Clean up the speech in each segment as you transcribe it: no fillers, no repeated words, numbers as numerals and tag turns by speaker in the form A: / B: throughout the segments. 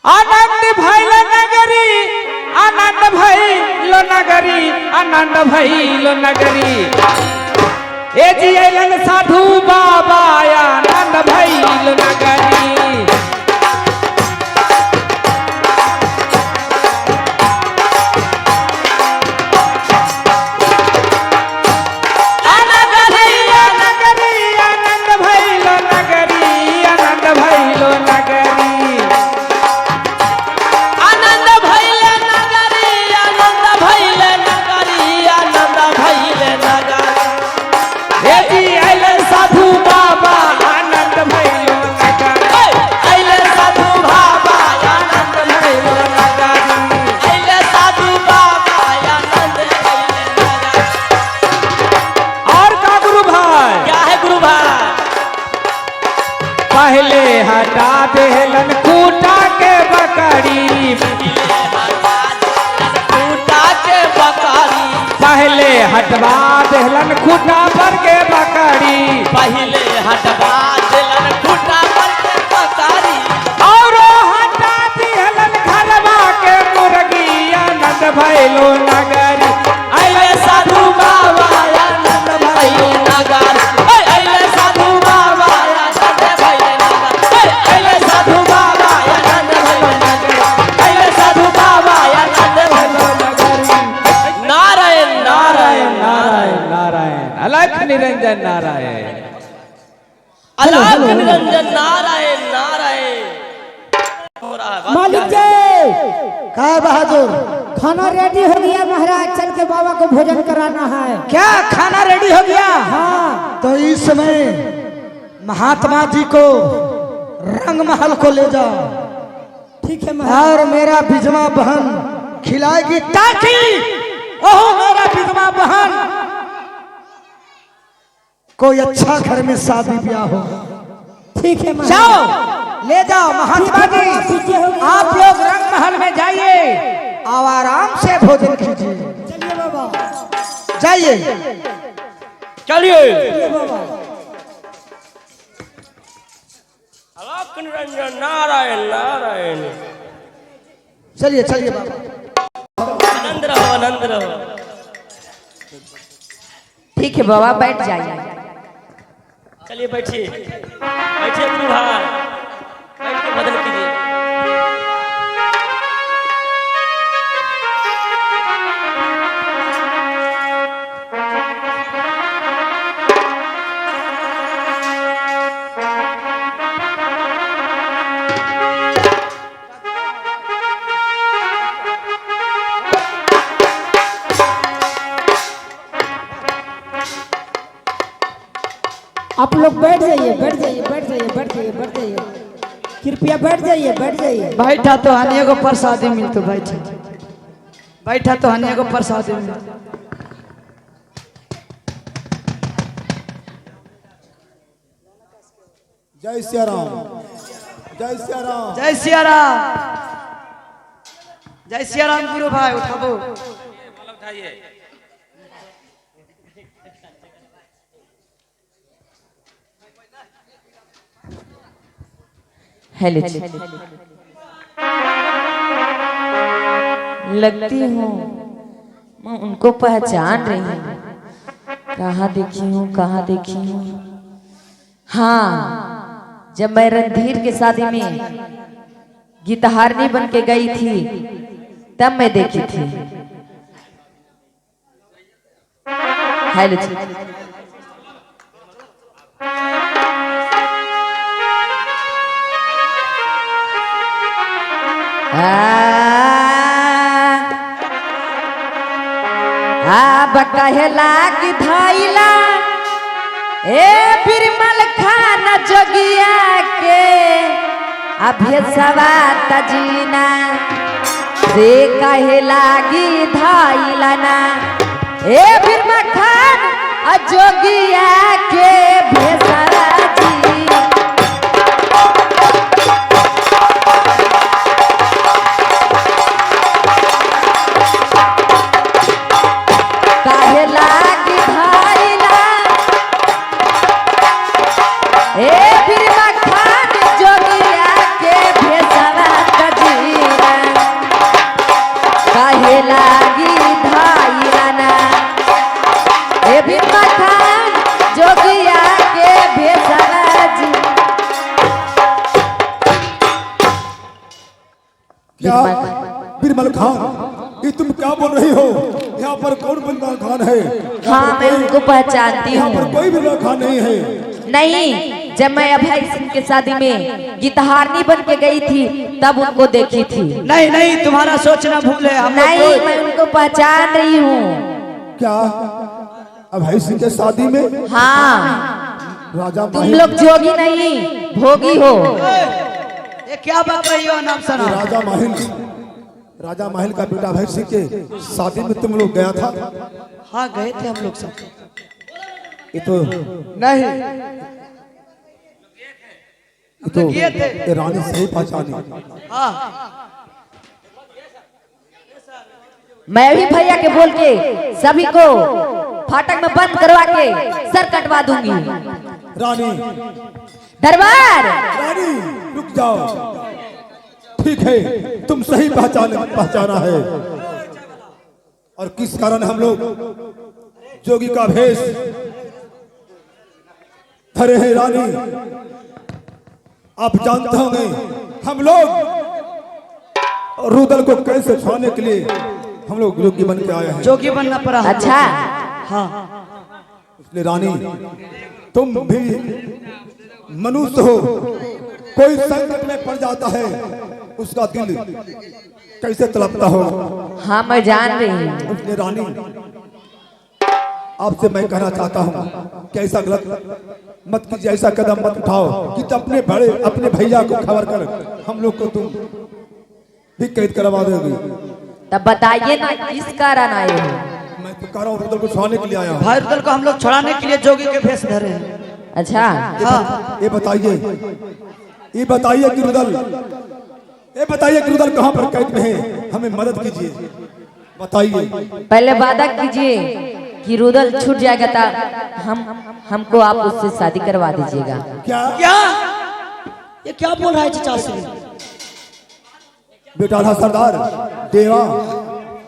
A: आनंद भैल नगरी, आनंद भैल नगरी, आनंद भैल नगरी। ए जी अलन साधु बाबा आनंद भैल नगरी। पहले हटा देलन खूटा के बकरी,
B: खूटा के बकरी।
A: पहले हटवा देलन खूटा पर के बकरी,
B: पहले हटवा देलन खूटा पर के बकरी।
A: और हटा देलन घरवा के मुर्गी आनंद भैलो नगरी।
B: अइले साधु बाबा आनंद भैलो नगर। अइले साधु बाबा आनंद भैलो नगर। अइले साधु बाबा आनंद भैलो नगर। अइले साधु बाबा आनंद भैलो नगर। नारायण नारायण
A: नारायण नारायण अलख निरंजन नारायण,
B: अलख निरंजन नारायण नारायण।
C: मालिक जी का बहादुर खाना रेडी हो गया महाराज, चल के बाबा को भोजन कराना है।
A: क्या खाना रेडी हो गया?
C: हाँ
D: तो इस समय महात्मा जी को रंग महल को ले जाओ।
C: ठीक है महाराज।
D: और मेरा विधवा बहन खिलाएगी ताकि
A: ओहो मेरा विधवा बहन
D: कोई अच्छा घर में शादी ब्याह हो।
C: ठीक है महाराज।
A: जाओ ले जाओ महात्मा जी, आप लोग रंग महल में जाइए और आराम से भोजन कीजिए।
C: चलिए बाबा
D: जाइए
B: चलिए।
C: चलिए बाबा।
B: अलख निरंजन नारायण नारायण।
D: चलिए चलिए बाबा।
B: आनंद रहो आनंद रहो।
E: ठीक है बाबा बैठ जाइए।
B: चलिए बैठिए बैठिए गुरु भाई, बैठ के भजन कीजिए।
C: आप लोग बैठ जाइए बैठ जाइए बैठ जाइए बैठ जाइए बैठ जाइए, कृपया बैठ जाइए बैठ जाइए।
D: बैठा तो हनिए को प्रसादी मिलतो। बैठा बैठा तो हनिए को प्रसादी मिलतो।
F: जय सिया राम, जय सिया राम।
D: जय सिया राम, जय सिया राम। गुरु भाई उठाबो।
E: हेलो लगती हूँ मैं उनको पहचान रही हूँ। कहाँ देखी हूँ कहाँ देखी हूँ। हाँ जब मैं रणधीर के शादी में गीतहारनी बन के गई थी तब मैं देखी थी। हेलो बकहला की धाइला ए बिरमल खान जोगिया के अभ्यसवा तजीना से कहे लागी धाइला ना ए बिरमल खान जोगिया के भेसवा जी। ए फिर मखान जोगिया के भेसवा तजी
F: क्या बिरबल खान, ये तुम क्या बोल रही हो? यहाँ पर कौन बिरबल खान है?
E: हाँ मैं उनको पहचानती
F: यहाँ पर
E: हूँ।
F: कोई बिरबल खान नहीं है।
E: नहीं, जब मैं अभय सिंह के शादी में गीतहारनी बन के गई थी तब उनको देखी थी।
D: नहीं नहीं, तुम्हारा सोचना भूल है। हम लोग
E: नहीं,
D: कोई-
E: मैं उनको पहचान रही हूँ।
F: क्या अभय सिंह के शादी में
E: हाँ,
F: राजा
E: तुम
F: माहिल,
E: लोग जोगी नहीं भोगी हो।
D: ये क्या बात रही हो? नाम सुना।
F: राजा माहिल का बेटा अभय सिंह के शादी में तुम लोग गया था?
D: हाँ गए थे हम लोग सब।
F: ये तो
D: नहीं, गए थे।
F: ये रानी सही पहचानी।
D: हाँ
E: मैं भी भैया के बोल के सभी को फाटक में बंद करवा के सर कटवा दूंगी।
F: रानी
E: दरबार
F: रानी रुक जाओ। ठीक है, तुम सही पहचाना है। और किस कारण हम लोग जोगी का भेष धरे हैं? रानी आप जानते होंगे हम लोग रुदल को कैसे छुड़ाने के लिए हम लोग जोगी बन के आए हैं।
D: जोगी बनना पड़ा।
E: अच्छा,
D: हाँ
F: इसलिए रानी तुम भी मनुष्य हो, कोई संकट में पड़ जाता है उसका दिल कैसे तड़पता हो।
E: हाँ मैं जान रही हूँ।
F: इसलिए रानी आपसे मैं कहना चाहता हूँ कि ऐसा गलत मत कीजिए, ऐसा कदम मत उठाओ कि अपने भैया को खबर कर हम लोग को तुम भी कैद करवा दोगे।
E: तब बताइए ना किस कारण आए हो?
F: मैं तो कह रहा हूँ रुदल को छुड़ाने के लिए आया हूँ।
D: भाई रुदल को हम लोग छुड़ाने के लिए जोगी के भेष धरे हैं।
E: अच्छा,
F: ये बताइए कि रुदल कहाँ पर कैद में है? हमें मदद कीजिए, बताइए।
E: पहले वादा कीजिए कि रुदल छूट जाएगा तब हमको आप उससे शादी करवा दीजिएगा।
F: क्या
D: क्या ये क्या बोल रहा है चाचा श्री?
F: बेटा था सरदार देवा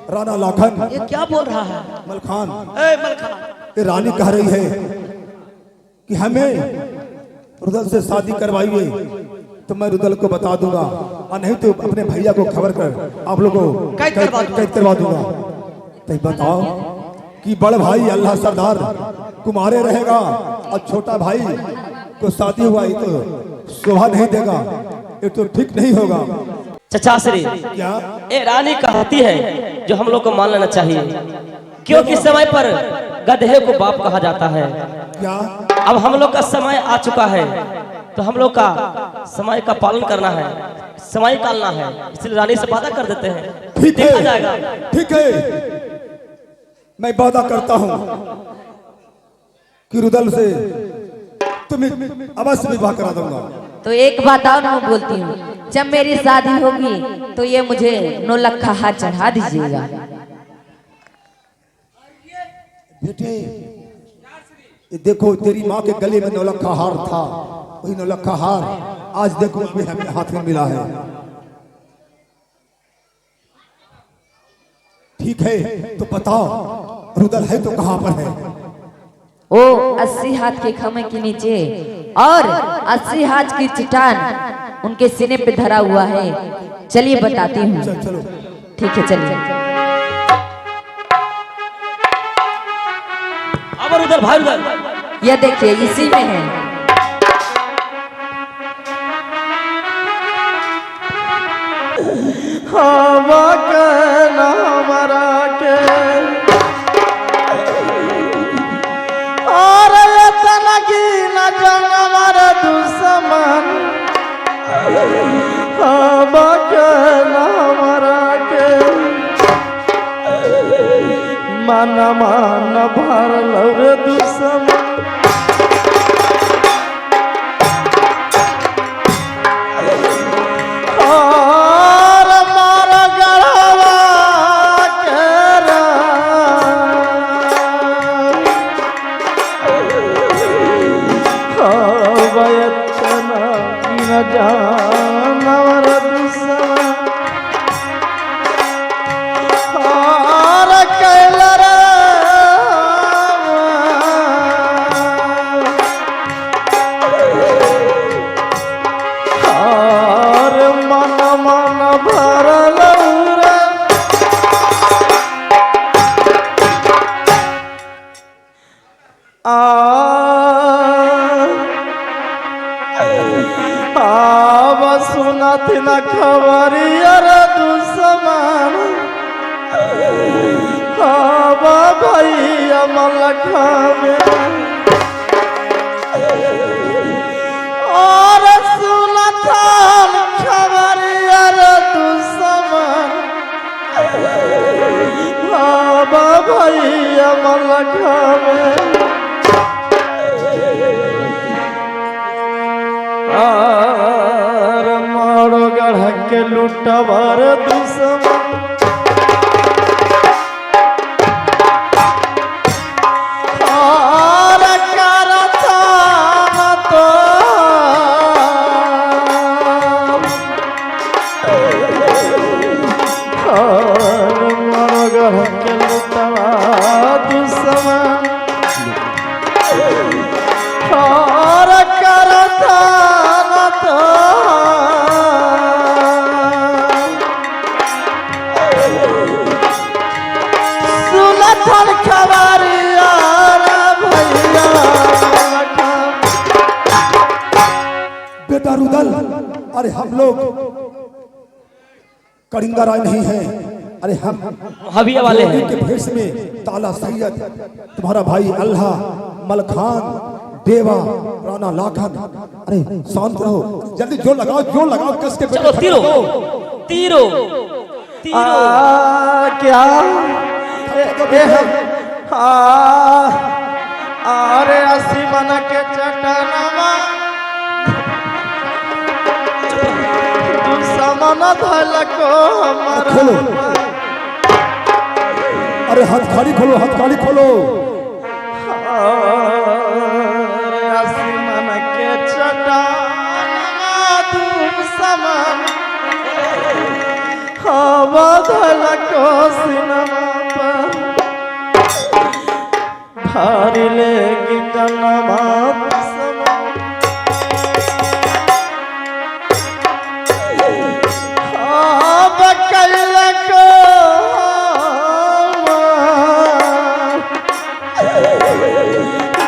F: राणा लाखन
D: ये क्या बोल रहा है?
F: मलखान,
D: ए मलखा,
F: ये रानी कह रही है कि हमें रुदल से शादी करवाइए तो मैं रुदल को बता दूंगा, और नहीं तो अपने भैया को खबर कर आप लोगों को
D: कैद
F: करवा दूंगा। तो बताओ कि बड़ भाई अल्लाह सरदार कुमारे रहेगा और छोटा भाई को शादी हुआ, ये तो शोभा नहीं देगा, ये तो ठीक नहीं होगा।
B: चचा श्री,
F: क्या
B: ये रानी कहती है जो हम लोग को मान लेना चाहिए, क्योंकि समय पर गधे को बाप कहा जाता है।
F: क्या
B: अब हम लोग का समय आ चुका है तो हम लोग का समय का पालन करना है, समय टालना है, इसलिए रानी से वादा कर देते हैं।
F: ठीक
B: देखा
F: है,
B: जाएगा।
F: ठीक है, मैं वादा करता हूँ कि रुदल से तुम्हें अवश्य विवाह करा दूंगा।
E: तो एक बात और मैं बोलती हूँ, जब मेरी शादी होगी तो ये मुझे 9 लाख का हार चढ़ा दीजिएगा।
F: बेटे ये देखो, तेरी माँ के गले में 9 लाख का हार था, वही 9 लाख का हार आज देखो हमें हाथ में मिला है। ठीक है, तो बताओ रुदल है तो कहाँ पर है?
E: वो 80 हाथ के खम्भे के नीचे और 80 हाथ की चट्टान उनके सीने पे धरा हुआ है। चलिए बताती हूँ।
F: चलो
E: ठीक है, चलिए।
B: अब उधर भाई उधर
E: यह देखिए इसी में है।
G: मन मान भरल रे दुश्मन और मार गढ़वा के वयतना न जानवर दुश्मन और कैलर मन भरल रे आब सुनत न खबरियर दुश्मन आब भैया मलखा में और सुनत खबरियर दुश्मन आब भैया मलखा में मारो गढ़ के लुटवर दुश्मन और करता तो मारो गढ़ के लुटवर दुश्मन और करता सुलथन खबरिया भैया
F: बेटा रुदल, अरे हम लोग कड़िंगा राय नहीं हैं। अरे हम
B: हविया वाले हैं।
F: के भेष में ताला सैयद, तुम्हारा भाई अल्लाह, मलखान, देवा, राणा लाखन। अरे शांत रहो, जल्दी जोर लगाओ कस के
B: चलो तीरो तीरो तीरो
G: क्या अरे 80 मन के चटनवा दुश्मन धलको हमारा
F: खोलो, अरे हथकड़ी खोलो, हथकड़ी खोलो।
G: 80 मन के चटनवा दुश्मन हवा धलको सिनमा पर भारी लेगी टनमा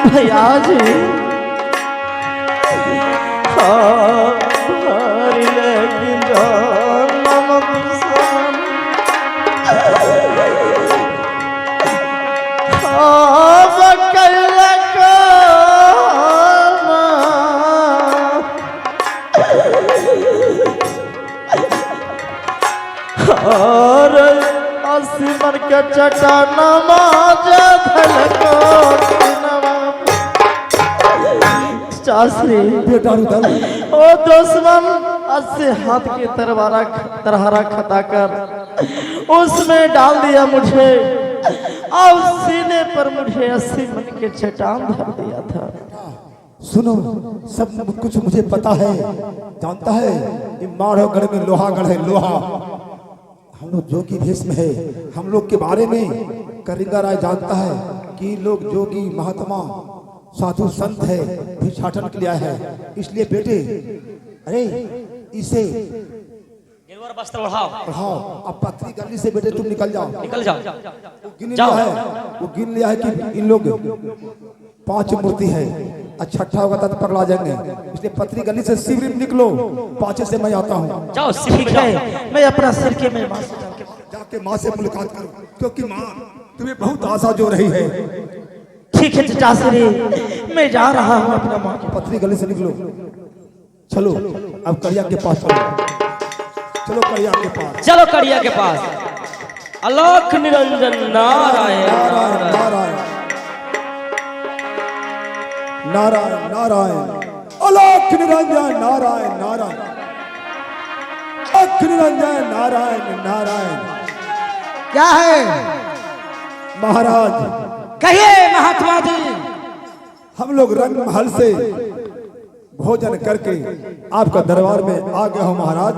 G: भैया जी भारी लेगी टनमा और 80 मन के चटनमा धलको चासरी
F: बेटा रुदल,
G: ओ दुश्मन 80 हाथ के तरहारा खता कर उसमें डाल दिया मुझे और सीने पर मुझे 80 मन के चट्टान धर दिया था।
F: सुनो, सब कुछ मुझे पता है, जानता है। ये माधवगढ़ में लोहागढ़ है, लोहा। हम लोग जोगी भेष में है। हम लोग के बारे में करिंगा राय जानता है कि लोग जोगी महात्मा साधु संत है, भिक्षाटन के लिए आया है। इसलिए बेटे, अरे इसे
B: गिरवर वस्त्र ओढ़ाओ,
F: पढ़ाओ। अब पथरी गली से बेटे तुम निकल जाओ,
B: निकल जाओ।
F: वो गिन लिया है, वो गिन लिया है कि इन लोग 5 मूर्ति है। छठा होगा तब पकड़ा जाएंगे। इसलिए पथरी गली से शिविर निकलो, 5 से मैं आता हूँ।
B: जाओ
G: ठीक है, मैं अपना सिर के मेरे माँ से
F: जाके माँ से मुलाकात करो, क्योंकि माँ तुम्हें बहुत आशा जो रही है।
G: ठीक है चाचाश्री, मैं जा रहा हूँ अपना माँ के
F: पथरी गली से निकलो, चलो अब कड़िया के पास चलो, चलो कड़िया के पास,
B: चलो कड़िया के पास। अलख निरंजन नारायण
F: नारायण नारायण नारायण नारायण, अलख निरंजन नारायण नारायण, अलख निरंजन नारायण नारायण।
A: क्या है
F: महाराज,
A: कहिए महात्मा जी।
F: हम लोग रंग महल से भोजन करके आपका दरबार में आ गए हो महाराज।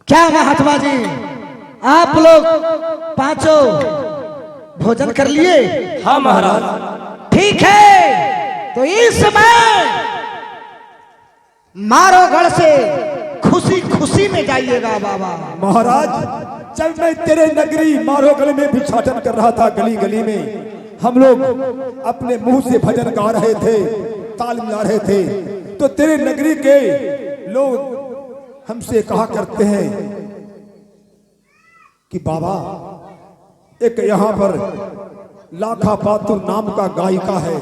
A: क्या महात्मा जी, आप लोग 5 भोजन कर लिए?
B: हाँ महाराज।
A: ठीक है, तो इस समय मारोगढ़ से खुशी खुशी में जाइएगा बाबा।
F: महाराज जब मैं तेरे नगरी मारो गली में भिक्षाटन कर रहा था, गली गली में हम लोग अपने मुंह से भजन गा रहे थे, ताल मिला रहे थे, तो तेरे नगरी के लोग हमसे कहा करते हैं कि बाबा एक यहाँ पर लाखा पातुर नाम का गायिका है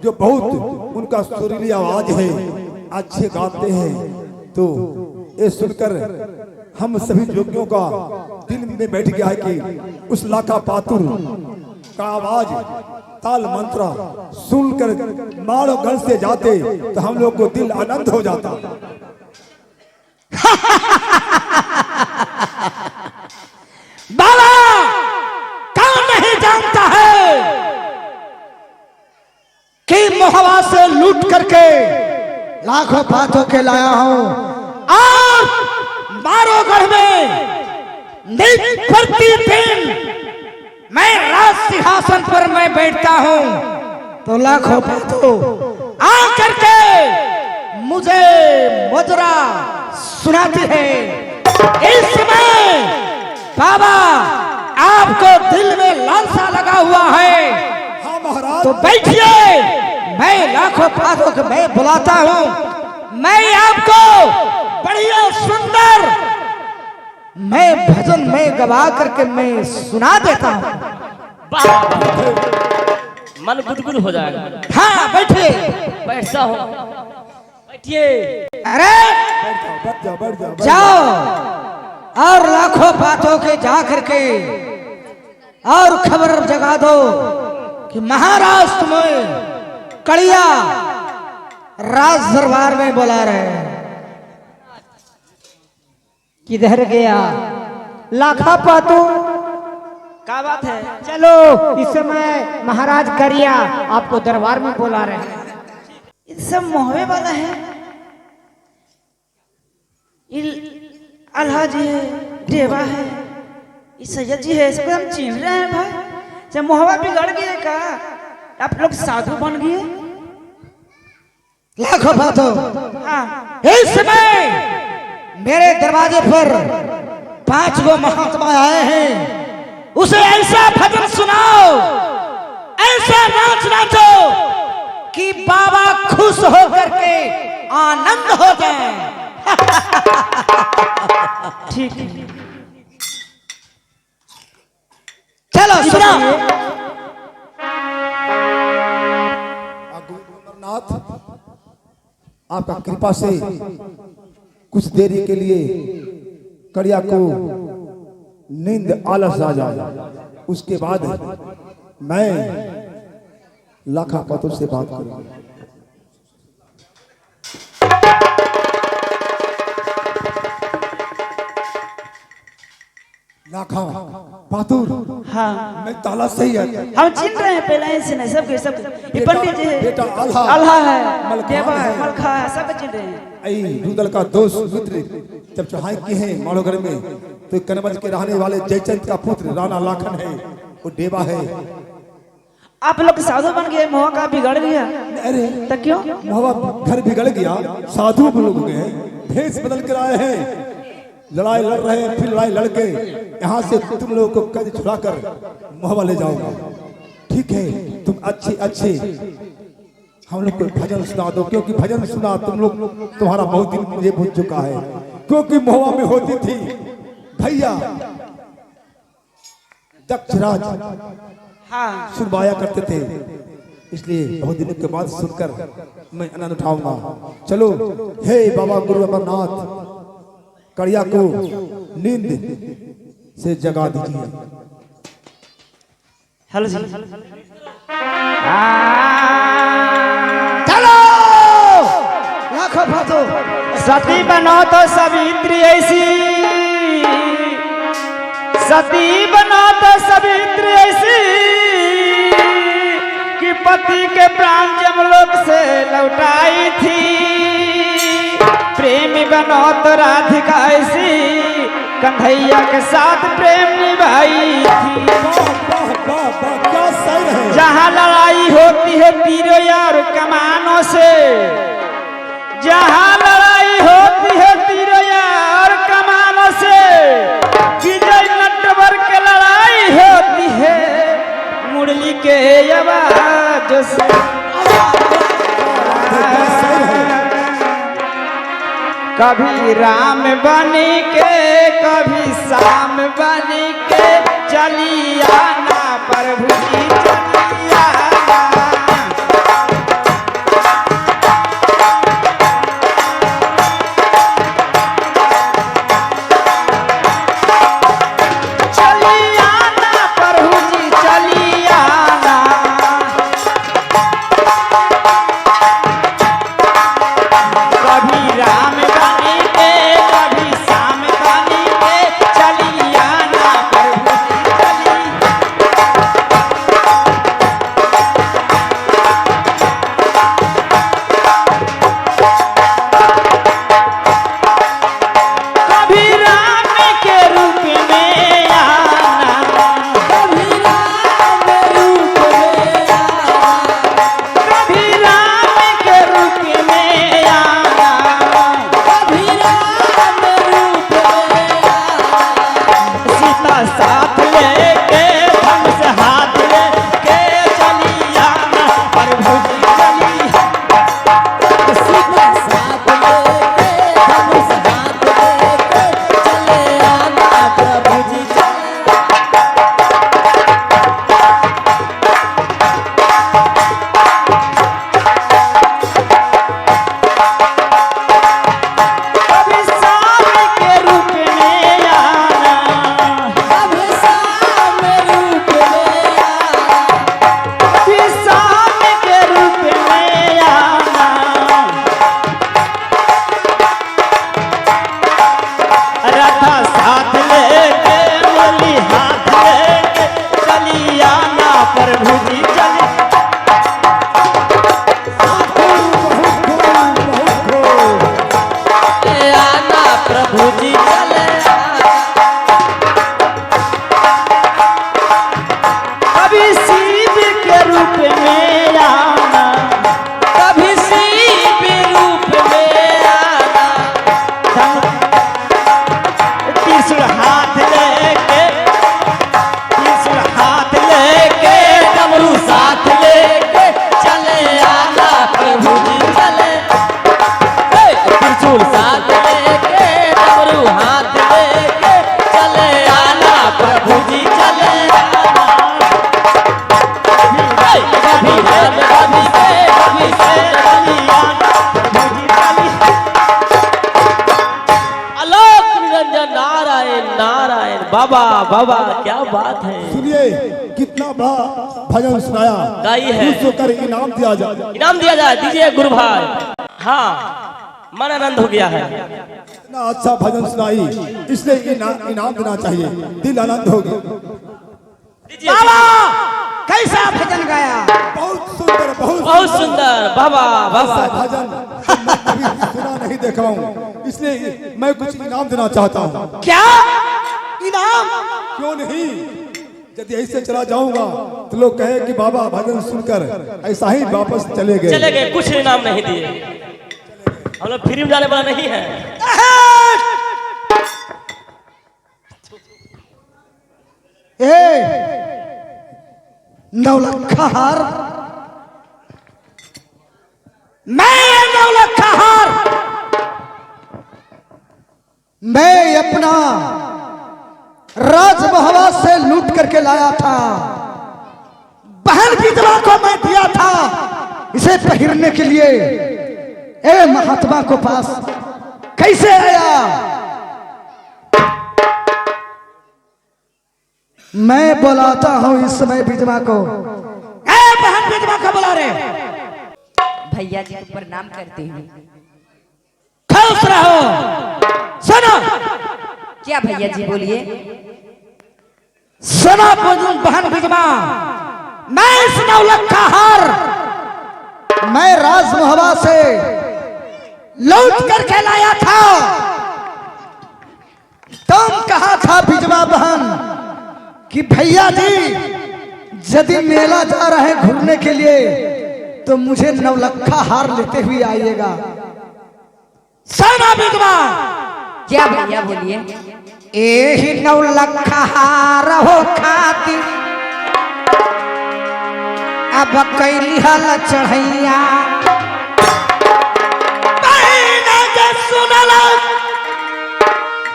F: जो बहुत उनका सुरीली आवाज है, अच्छे गाते हैं। तो ये सुनकर हम सभी जोगियों का दिल में बैठ गया है कि उस लाखा पातुर का आवाज ताल मंत्रा सुनकर मारो घर से जाते तो हम लोग को दिल आनंद हो जाता।
A: बाबा कौन नहीं जानता है कि मोहवा से लूट करके लाखों बातों के लाया हूं और मारोगढ़ में प्रतिदिन मैं राज सिंहासन पर मैं बैठता हूं तो लाखों बातों आकर के मुझे मुजरा सुनाती है। इस समय बाबा आपको दिल में लालसा लगा हुआ है,
F: हाँ महाराज,
A: तो बैठिए, मैं लाखों बातों को मैं बुलाता हूं। मैं आपको बढ़िया सुंदर मैं भजन में गवा करके मैं सुना देता हूं।
B: मन गुदगुद हो जाएगा।
A: हाँ बैठिए,
B: बैठता हो, बैठिए।
A: अरे
F: बैठ जा, बैठ जा, बैठ जा।
A: जाओ और लाखों बातों के जा करके और खबर जगा दो कि महाराज तुम्हें कड़िया राज दरबार में बुला रहे हैं।
C: किधर गया लाखा पातू?
G: क्या बात है?
C: चलो इस समय महाराज करिया आपको दरबार में बुला रहे हैं।
G: ये सब मोहवे वाला है। अल्लाह जी है, देवा है, ये सैयद जी है, इसको हम चिन्ह रहे हैं भाई। जब मोहवा बिगड़ गया का आप लोग साधु बन गए।
A: लाखों बातों
G: हाँ
A: इस समय मेरे दरवाजे पर 5 गो महात्मा आए हैं, उसे ऐसा भजन सुनाओ, ऐसा नाच नाचो कि बाबा खुश होकर के आनंद हो जाए।
G: ठीक है।
A: चलो सुनो।
F: अमरनाथ आपका कृपा से कुछ देरी के लिए कड़िया को नींद आलस आ जाए, उसके बाद मैं लाखा पातुर से बात करूंगा। लाखा पातुर,
G: हाँ
F: मैं ताला सही है।
G: हम चिन्ह रहे हैं पहले से नहीं, सब सब ये पंडित जी है,
F: बेटा आल्हा,
G: अल्लाह है,
F: मलखा
G: देवा है,
F: है,
G: मलखा है, सब चिन्ह रहे हैं।
F: ऐ रुदल का दोस्त मित्र जब चढ़ाई किए हैं मालोगढ़ में, तो कनवज के रहने वाले जयचंद का पुत्र राणा लाखन है, वो देवा है।
G: आप लोग साधु बन गए, मोह का बिगड़ गया।
F: अरे
G: तो क्यों?
F: मोहब्बत घर बिगड़ गया, साधु लोग गए, भेष बदल कर आए हैं, लड़ाई लड़ रहे हैं, फिर लड़ाई लड़के यहाँ से तुम लोगों को कैद छुड़ाकर मोहब्बत ले जाऊंगा। ठीक है, तुम अच्छे अच्छे हम लोग को भजन सुना दो, क्योंकि भजन सुना तुम लोग तुम्हारा बहुत दिन मुझे भूल चुका है, क्योंकि मोहवा में होती थी भैया दक्षराज
G: हाँ
F: सुनवाया करते थे, इसलिए बहुत दिनों के बाद सुनकर मैं आनंद उठाऊंगा। चलो हे बाबा गुरु अमरनाथ, कड़िया को नींद से जगा दीजिए।
G: हेलो जी।
A: चलो लाखों बातों
C: सती बनो तो सावित्री ऐसी, सती बनो तो सावित्री ऐसी कि पति के प्राण जमलोक से लौटाई थी। प्रेमी बनो तो राधिका ऐसी, कन्हैया के साथ प्रेम निभाई थी।
F: क्या सही है।
C: जहाँ लड़ाई होती है तीरों यार कमानों से, जहाँ लड़ाई होती है तीरों यार
B: से कभी राम बनी के कभी शाम बनी के चली आना प्रभु जी चली आना। चली आना प्रभु जी चली आना। कभी राम बनी के कभी शाम बनी के चली आना प्रभु जी चली। कभी राम के रूप में आना कभी राम रूप में आना कभी राम के रूप में आना कभी राम रूप में आना। सीता साथ लेके हम से हाथ लेके चली आना प्रभु जी चली। सीता साथ लेके हम से हाथ लेके चले आना प्रभु जी चली। कभी शाम के रूप में आना कभी शाम रूप में आना कभी शाम के रूप में आना। रथा साथ लेके मुरली हाथ लेके चली आना प्रभु जी चली। आना प्रभु जी चले कभी शिव के रूप में आना कभी शिव रूप में आना। त्रिशूल हाथ लेके त्रिशूल हाथ लेके डमरू साथ लेके चले आना प्रभु जी चले। त्रिशूल साथ लेके डमरू हाथ लेके चले आना प्रभु जी चले आना। कभी राम कभी से चली आना प्रभु जी चली। आलोक निरंजन नारायण नारायण। बाबा बाबा क्या बात है।
F: सुनिए कितना बड़ा भजन सुनाया।
B: गाई है।
F: खुश होकर इनाम दिया जाए।
B: इनाम दिया जाए। दीजिए गुरु भाई। हाँ मन आनंद हो गया है।
F: इतना अच्छा भजन सुनाई इसलिए इनाम देना चाहिए। दिल आनंद हो गया।
B: दीजिए
A: बाबा कैसा भजन गाया।
F: बहुत सुंदर
B: बहुत सुंदर। बाबा बाबा
F: ऐसा भजन मैं कभी सुना नहीं देखा हूँ इसलिए मैं कुछ इनाम देना चाहता हूँ।
A: क्या इनाम।
F: क्यों नहीं। यदि ऐसे चला जाऊंगा तो लोग कहे कि बाबा भजन सुनकर ऐसा ही वापस चले गए।
B: कुछ इनाम नहीं दिए। हम लोग फ्री में जाने वाला नहीं है।
A: नौलखा हार। मैं ये नौलखा हार मैं अपना राजमहल से लूट करके लाया था। बहन विधवा को मैं दिया था इसे पहिरने के लिए। ए महात्मा को पास कैसे आया। मैं बुलाता हूं इस समय विधवा को। ए बहन विधवा को बुला रे।
E: भैया जी को प्रणाम करती हूँ।
A: खुश रहो। सुनो
E: क्या भैया जी बोलिए।
A: सुनो बहन विधवा। मैं इस नौलखा हार मैं राजमहल से लूट करके लाया था। तुम कहा था विधवा बहन कि भैया जी यदि मेला जा रहे हैं घूमने के लिए तो मुझे नौलखा हार लेते हुए आइएगा। सुनो विधवा।
E: क्या भैया बोलिए।
A: एही नौलखा हार हो खाती अब कैली हल चढ़ैया बहिना के सुनल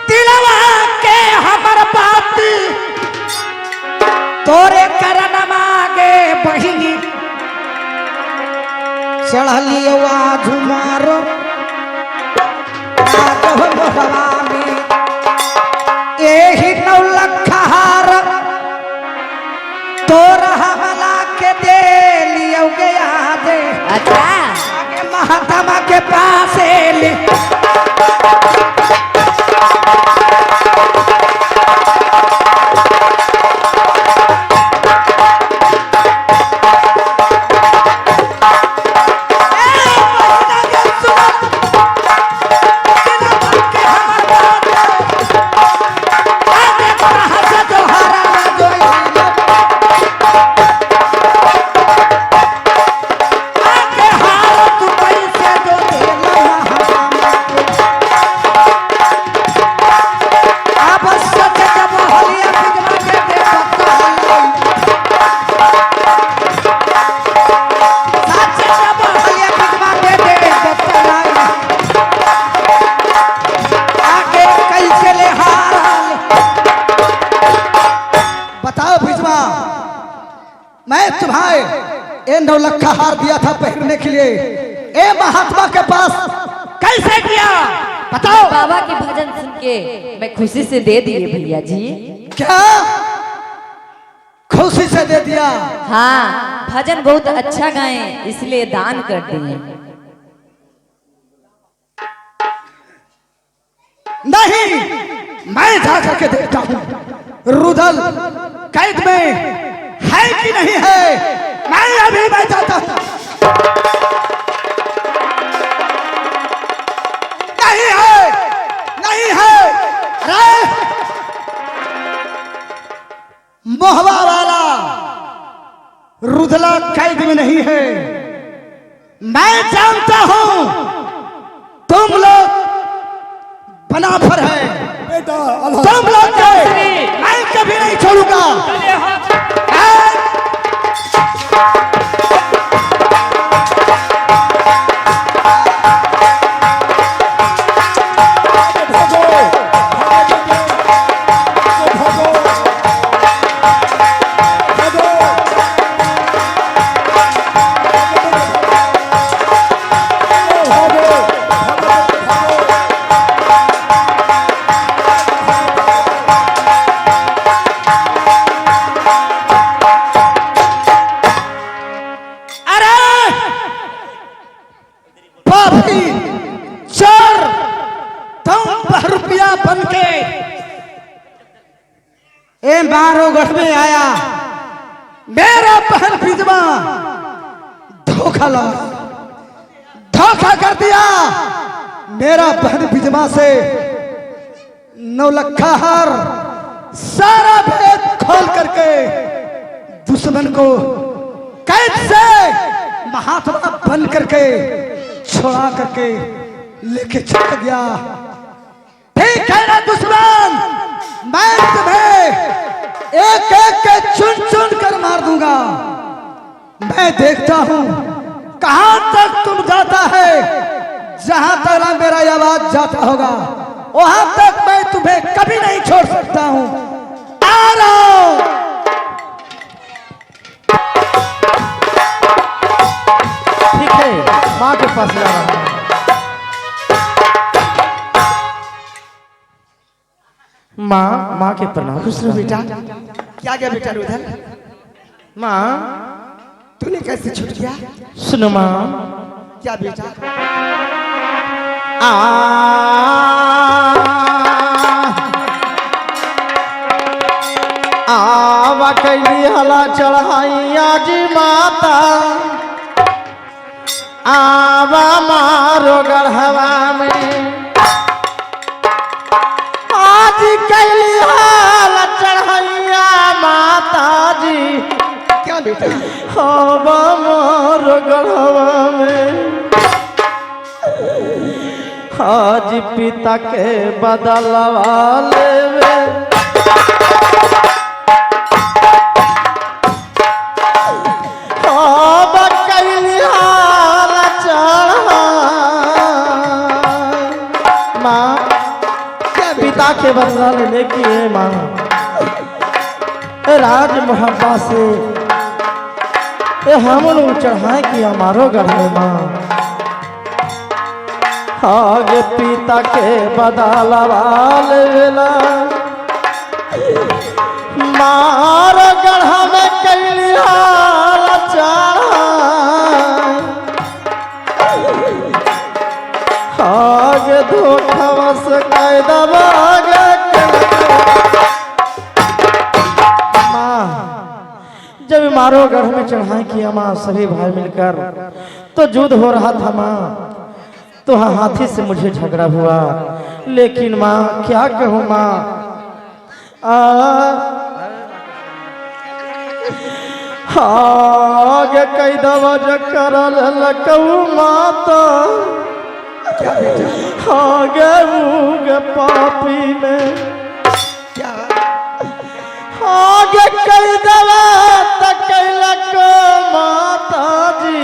A: दिलवा के हमर बात तोरे करन मागे बहिनी चढ़लियवा झुमारो हवा में यही 9 लाख हार तोरा हमला के दे लियो गया दे
E: अच्छा
A: आगे महात्मा के पास ले मैं तुम्हारे ये 9 लाख हार दिया था पहनने के लिए ए महात्मा के पास कैसे किया बताओ।
E: बाबा के भजन सुन के मैं खुशी से दे दिए भैया जी।
A: क्या खुशी से दे दिया?
E: हाँ भजन बहुत अच्छा गाए इसलिए दान कर दिए।
A: नहीं मैं जा करके देखता हूँ रुदल कैद में है कि नहीं है। मैं अभी मैं जाता हूँ। नहीं है नहीं है। अरे मोहबा वाला रुदला कैद में नहीं है। मैं जानता हूं तुम लोग बनाफर है
F: बेटा
A: तुम लोग के मैं कभी नहीं छोड़ूंगा। बारोगढ़ में आया मेरा बहन विधवा धोखा लगा धोखा कर दिया। मेरा बहन विधवा से 9 लाख हार सारा भेद खोल करके दुश्मन को कैद से महात्मा बन करके छोड़ा करके लेके चल गया। ठीक है ना दुश्मन मैं तुम्हें एक एक के चुन चुन कर मार दूंगा। मैं देखता हूं कहां तक तुम जाता है। जहां तक ना मेरा आवाज जाता होगा वहां तक मैं तुम्हें कभी नहीं छोड़ सकता हूं। आ रहा हूं।
G: ठीक है माँ के पास जा रहा हूँ। माँ माँ के प्रणाम।
A: खुश रहो बेटा। क्या गया बेटा रुदल?
G: माँ
A: तूने कैसे छूट गया?
G: सुनो माँ।
A: क्या बेटा?
G: आवा कैली हला चढ़ाइया जी माता आवा मारो गढ़वा में आज कैली हला चढ़ाइया माता जी
A: क्या बेटा?
G: आवा मारो गढ़वा में आज पिता के बदलवा लेवे सजा लेने की है माँ। ए राज मोहब्बा से ए हम चढ़ाए कि हमारो गढ़ में माँ। आगे पीता के बदला वाला मार गढ़ा में कैली हाल आगे धोखा से कायदा माँ। जब मारो गढ़ में चढ़ाई किया माँ सभी भाई मिलकर तो युद्ध हो रहा था माँ। तो हाँ हाथी से मुझे झगड़ा हुआ लेकिन माँ क्या कहूँ माँ। आगे कई दवा कर लकऊ माता आगे उगे पापी में आगे कई दवा तक माता जी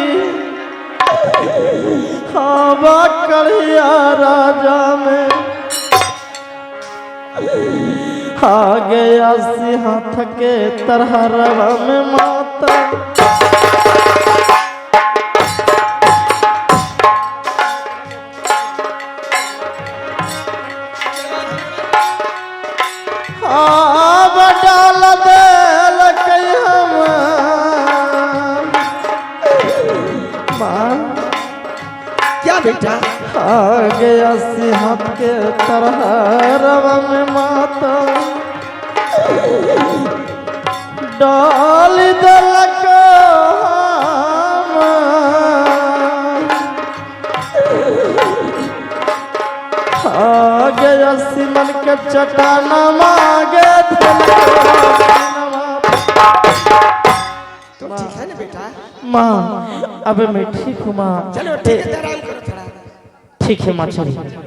G: हवा करिया राजा में आगे आसी हाथ के तरहरवा में माता अब डाल देल माँ।
A: क्या बेटा?
G: आगे आसी हाथ के तरहरवा में माता डाल दलक आगे आसी मन के चटाना मांगे
A: तो ठीक है ना बेटा?
G: माँ अब मैं ठीक हूँ माँ।
A: चलो ठीक है, आराम करो थोड़ा।
G: ठीक है माँ चलिए।